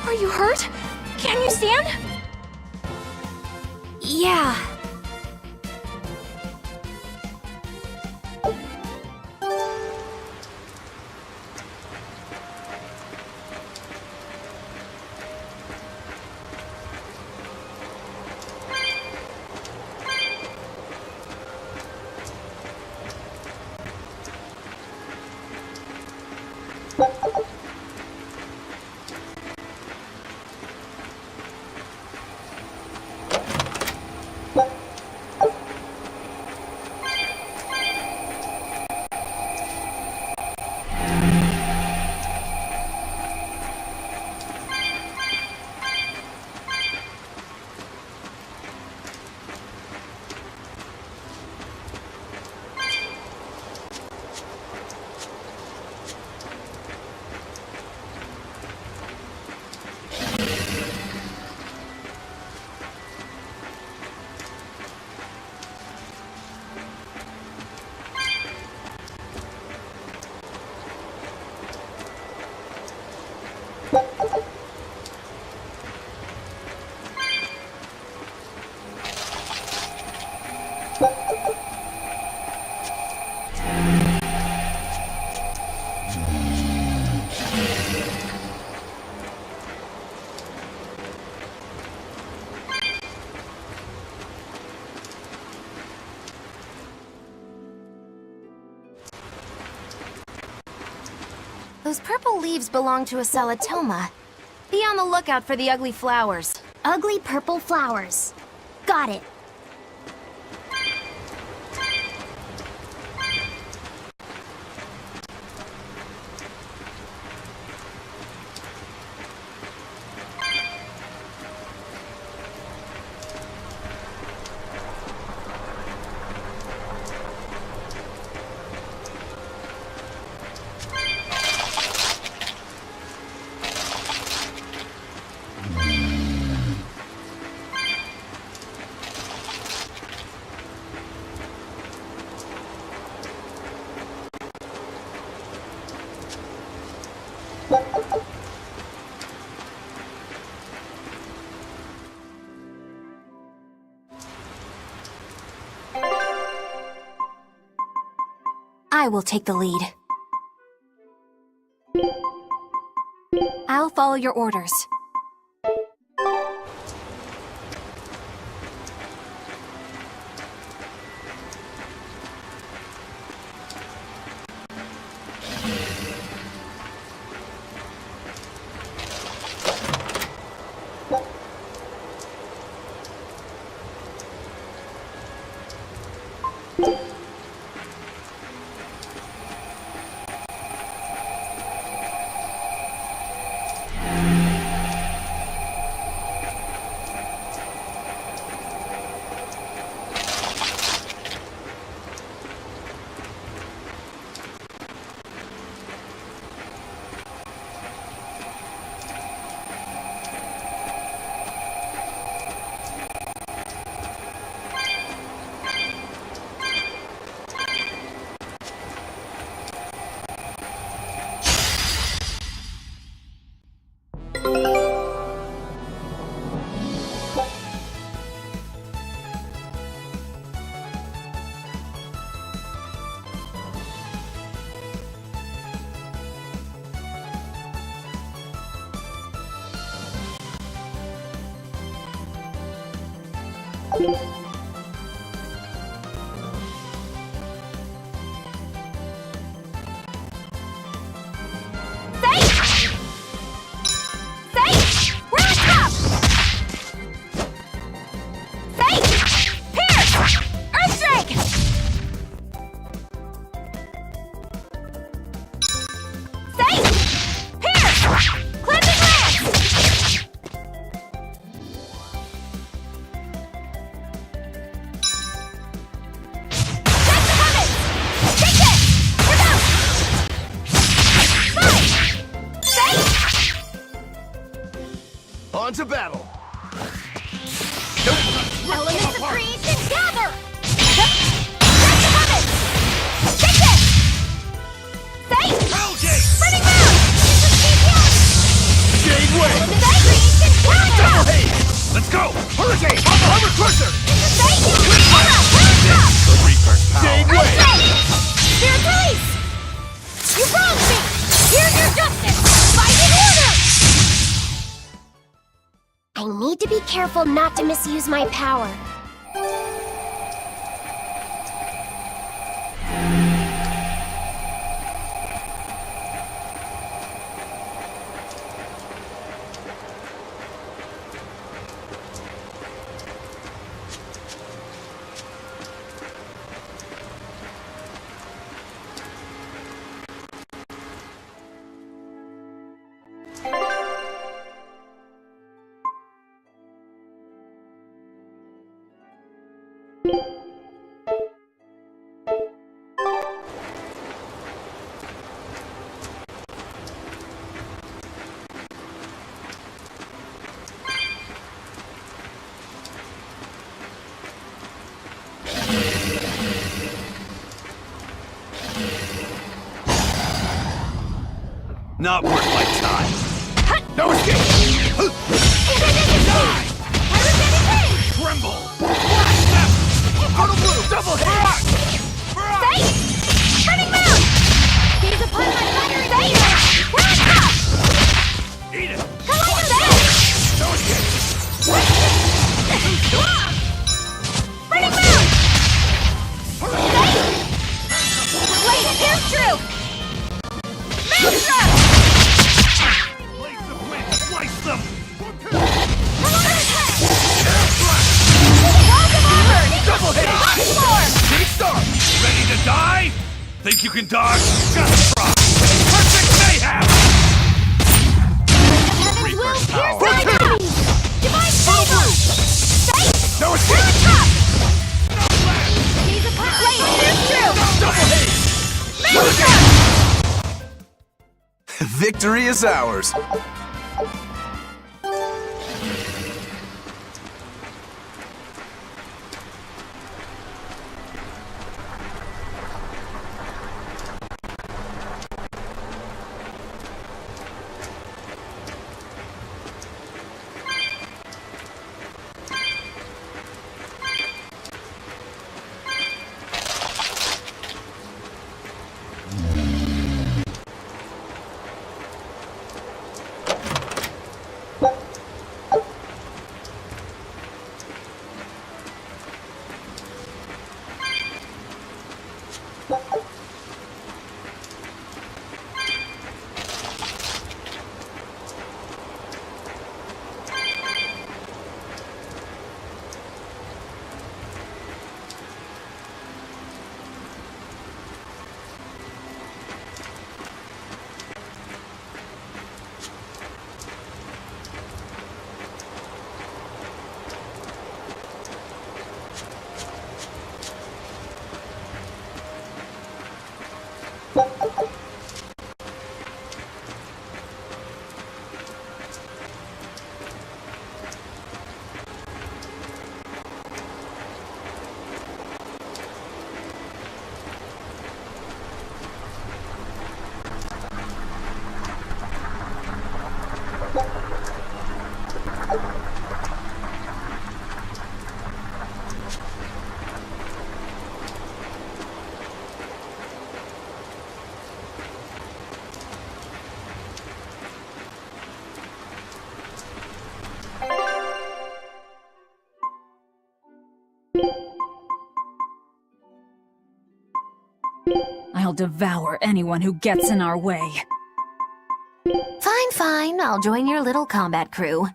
Are you hurt? Can you stand? Yeah. Those purple leaves belong to a salatoma. Be on the lookout for the ugly flowers. Ugly purple flowers. Got it. I will take the lead. I'll follow your orders. On to battle! Elements of creation gather! Let's go! Hurricane! On the Hover Crusher! The Reaper's power! Jade Way! Spirit release! You wronged me! Here's your justice! Fight in order! I need to be careful not to misuse my power. Not worth my time. No escape! Tremble! Auto Blue! Double hit! Burning Moon! Gaze upon my fiery dagger! Eat it! No escape! Burning Moon! Blade pierce through! Maelstrom! Blades of wind, slice them! Double hit! Shooting star! Ready to die? Think you can dodge? Just try! Perfect mayhem! Reaper's power! Divine favor! No escape! Gaze upon blade pierce through! Double hit! Maelstrom! Victory is ours! I'll devour anyone who gets in our way. Fine, fine. I'll join your little combat crew.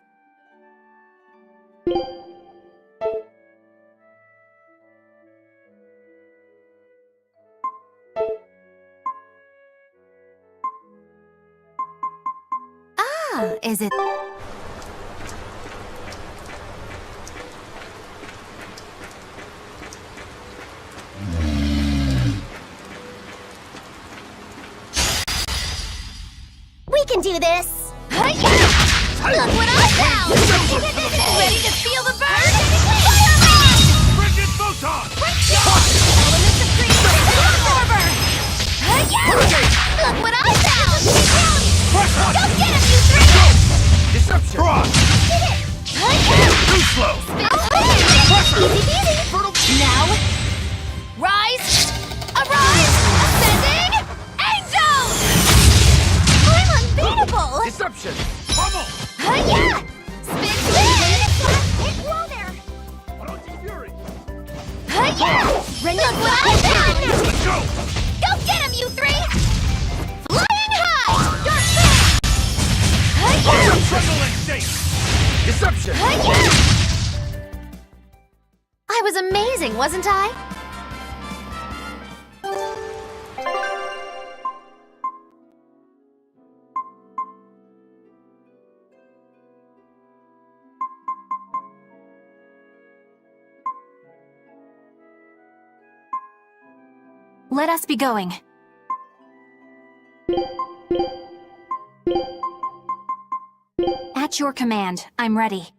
Ah, is it... We can do this! Look what I found! Ready to feel the burn? Fire Frigid photon! Elements of creation! Absorber! Look what I found! Go get him, you three! Deception! Cross! Too slow! Easy peasy! Now, rise! Arise! Ascending! Angel! I'm unbeatable! Deception! Pummel! Spin, spin! Hit wall there! Approaching fury! Ring of what I found! Let's go! Go get him, you three! Flying high! Dark Trembling state! Deception! I was amazing, wasn't I? Let us be going. At your command, I'm ready.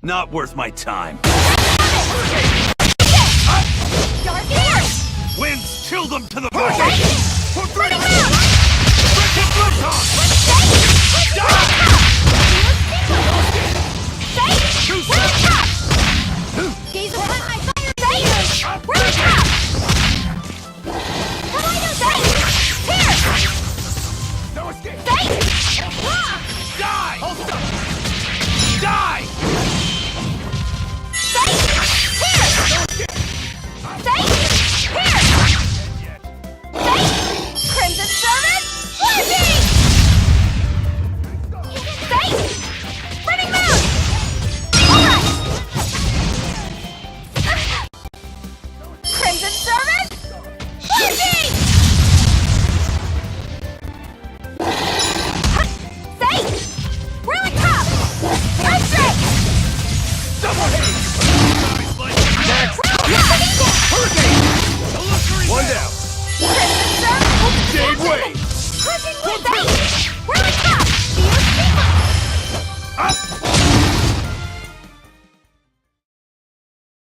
Not worth my time. Dark air! Winds, chill them to the bone! For freedom! Frigid photon! Too slow! Gaze upon my fire blade! World Cup! Here! No escape! Fate! Die! Die!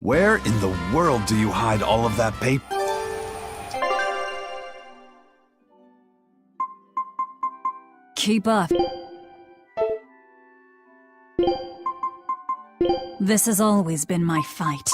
Where in the world do you hide all of that paper? Keep up. This has always been my fight.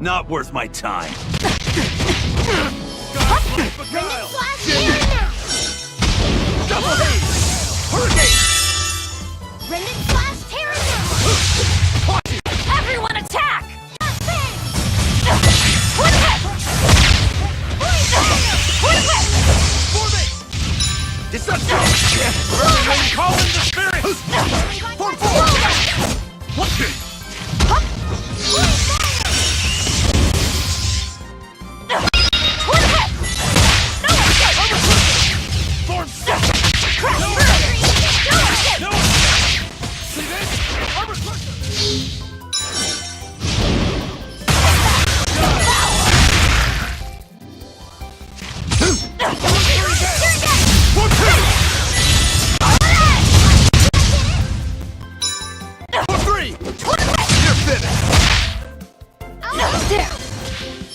Not worth my time. Double haze! Hurricane! Remnant slash terror! Everyone attack! It's not so! Everyone call in the spirits! Watch it!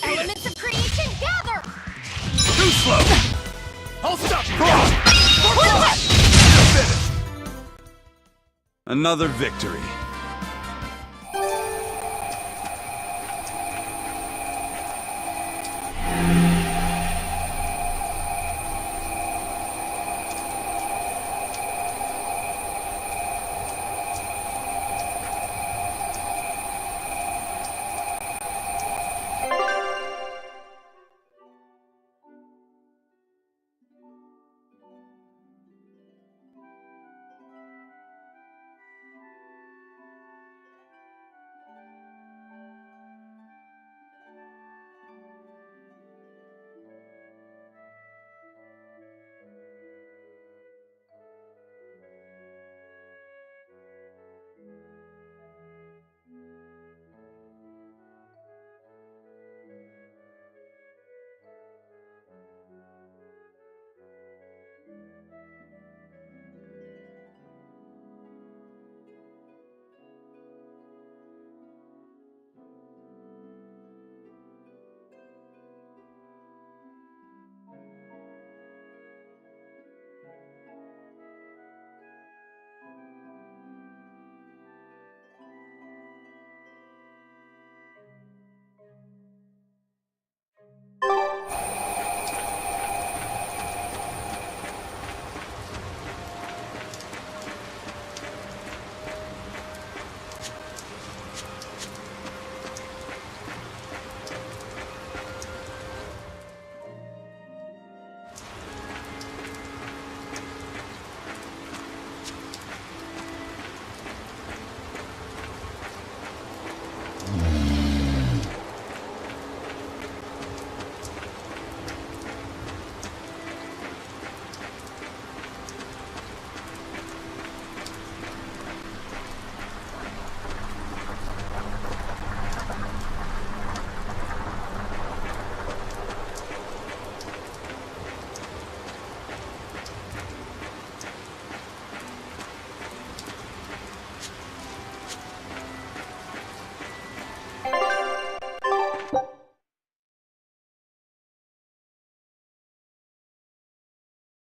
Elements of creation gather! Too slow! I'll stop you! Another victory.